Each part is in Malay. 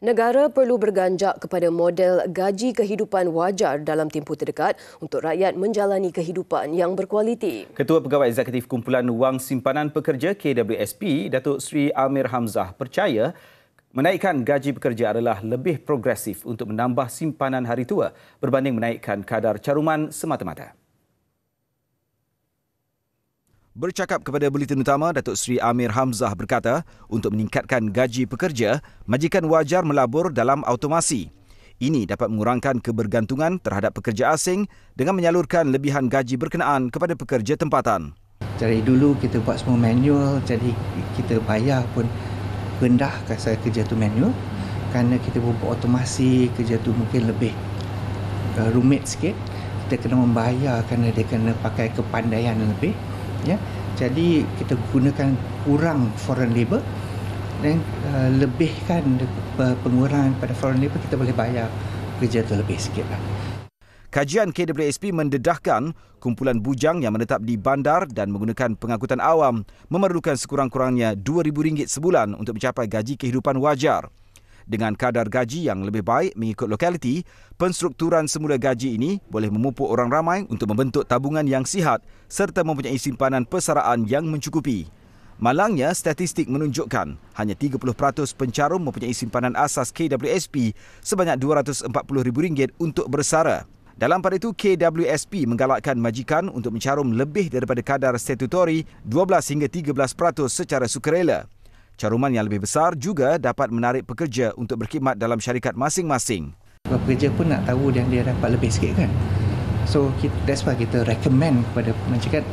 Negara perlu berganjak kepada model gaji kehidupan wajar dalam tempoh terdekat untuk rakyat menjalani kehidupan yang berkualiti. Ketua Pegawai Eksekutif Kumpulan Wang Simpanan Pekerja KWSP, Datuk Seri Amir Hamzah percaya menaikkan gaji pekerja adalah lebih progresif untuk menambah simpanan hari tua berbanding menaikkan kadar caruman semata-mata. Bercakap kepada Buletin Utama, Datuk Seri Amir Hamzah berkata, untuk meningkatkan gaji pekerja, majikan wajar melabur dalam automasi. Ini dapat mengurangkan kebergantungan terhadap pekerja asing dengan menyalurkan lebihan gaji berkenaan kepada pekerja tempatan. Dari dulu kita buat semua manual, jadi kita bayar pun rendah kalau kerja tu manual. Kerana kita buat automasi, kerja tu mungkin lebih rumit sikit. Kita kena membayar kerana dia kena pakai kepandaian lebih. Ya, jadi kita gunakan kurang foreign labour dan lebihkan pengurangan pada foreign labour, kita boleh bayar kerja tu lebih sikit lah. Kajian KWSP mendedahkan kumpulan bujang yang menetap di bandar dan menggunakan pengangkutan awam memerlukan sekurang-kurangnya RM2,000 sebulan untuk mencapai gaji kehidupan wajar. Dengan kadar gaji yang lebih baik mengikut lokaliti, penstrukturan semula gaji ini boleh memupuk orang ramai untuk membentuk tabungan yang sihat serta mempunyai simpanan persaraan yang mencukupi. Malangnya, statistik menunjukkan hanya 30% pencarum mempunyai simpanan asas KWSP sebanyak RM240,000 untuk bersara. Dalam pada itu, KWSP menggalakkan majikan untuk mencarum lebih daripada kadar statutori 12 hingga 13% secara sukarela. Caruman yang lebih besar juga dapat menarik pekerja untuk berkhidmat dalam syarikat masing-masing. Pekerja pun nak tahu yang dia dapat lebih sikit kan. So that's why kita recommend kepada majikan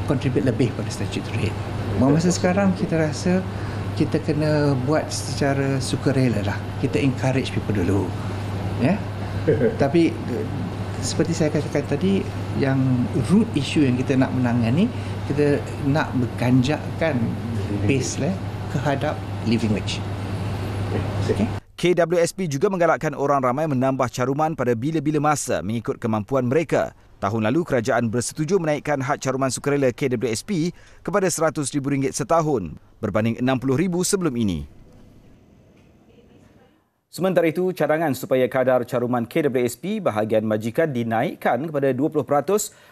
contribute lebih pada statutory rate. Masa sekarang kita rasa kita kena buat secara sukarela lah. Kita encourage people dulu. Ya. Tapi seperti saya katakan tadi, yang root issue yang kita nak menangani, kita nak berganjakkan base lah terhadap living wage. Okay. KWSP juga menggalakkan orang ramai menambah caruman pada bila-bila masa mengikut kemampuan mereka. Tahun lalu, kerajaan bersetuju menaikkan had caruman sukarela KWSP kepada RM100,000 setahun berbanding RM60,000 sebelum ini. Sementara itu, cadangan supaya kadar caruman KWSP bahagian majikan dinaikkan kepada 20%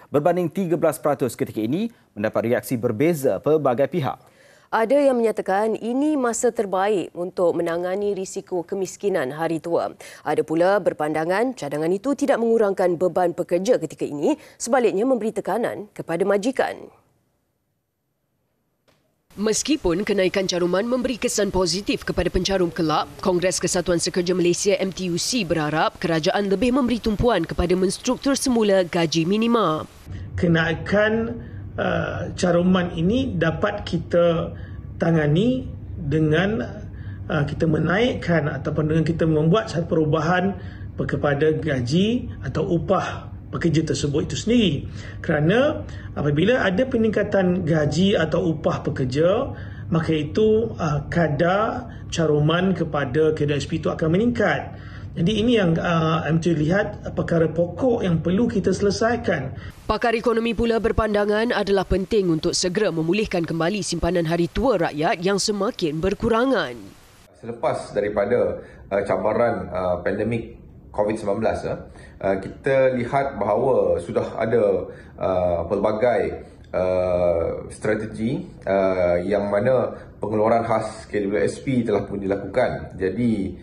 berbanding 13% ketika ini mendapat reaksi berbeza pelbagai pihak. Ada yang menyatakan ini masa terbaik untuk menangani risiko kemiskinan hari tua. Ada pula berpandangan cadangan itu tidak mengurangkan beban pekerja ketika ini, sebaliknya memberi tekanan kepada majikan. Meskipun kenaikan caruman memberi kesan positif kepada pencarum kelab, Kongres Kesatuan Sekerja Malaysia MTUC berharap kerajaan lebih memberi tumpuan kepada menstruktur semula gaji minima. Kenaikan caruman ini dapat kita tangani dengan kita menaikkan ataupun dengan kita membuat satu perubahan kepada gaji atau upah pekerja tersebut itu sendiri. Kerana apabila ada peningkatan gaji atau upah pekerja, maka itu kadar caruman kepada KWSP itu akan meningkat. Jadi ini yang MTU lihat perkara pokok yang perlu kita selesaikan. Pakar ekonomi pula berpandangan adalah penting untuk segera memulihkan kembali simpanan hari tua rakyat yang semakin berkurangan. Selepas daripada cabaran pandemik COVID-19, kita lihat bahawa sudah ada pelbagai strategi yang mana pengeluaran khas KWSP telah pun dilakukan. Jadi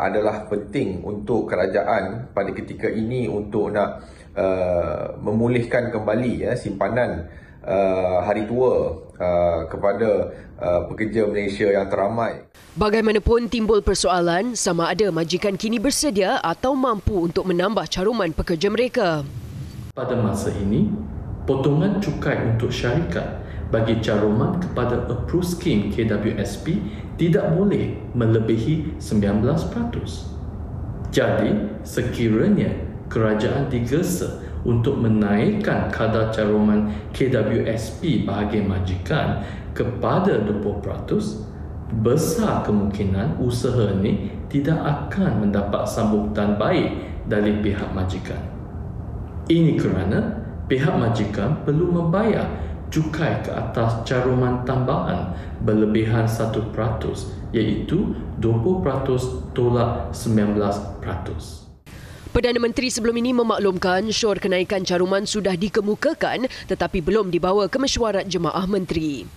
adalah penting untuk kerajaan pada ketika ini untuk nak memulihkan kembali simpanan hari tua kepada pekerja Malaysia yang teramai. Bagaimanapun timbul persoalan sama ada majikan kini bersedia atau mampu untuk menambah caruman pekerja mereka. Pada masa ini, potongan cukai untuk syarikat bagi caruman kepada approved scheme KWSP tidak boleh melebihi 19%. Jadi, sekiranya kerajaan digesa untuk menaikkan kadar caruman KWSP bahagian majikan kepada 20%, besar kemungkinan usaha ini tidak akan mendapat sambutan baik dari pihak majikan. Ini kerana pihak majikan perlu membayar cukai ke atas caruman tambahan berlebihan 1%, iaitu 20% tolak 19%. Perdana Menteri sebelum ini memaklumkan syur kenaikan caruman sudah dikemukakan tetapi belum dibawa ke mesyuarat Jemaah Menteri.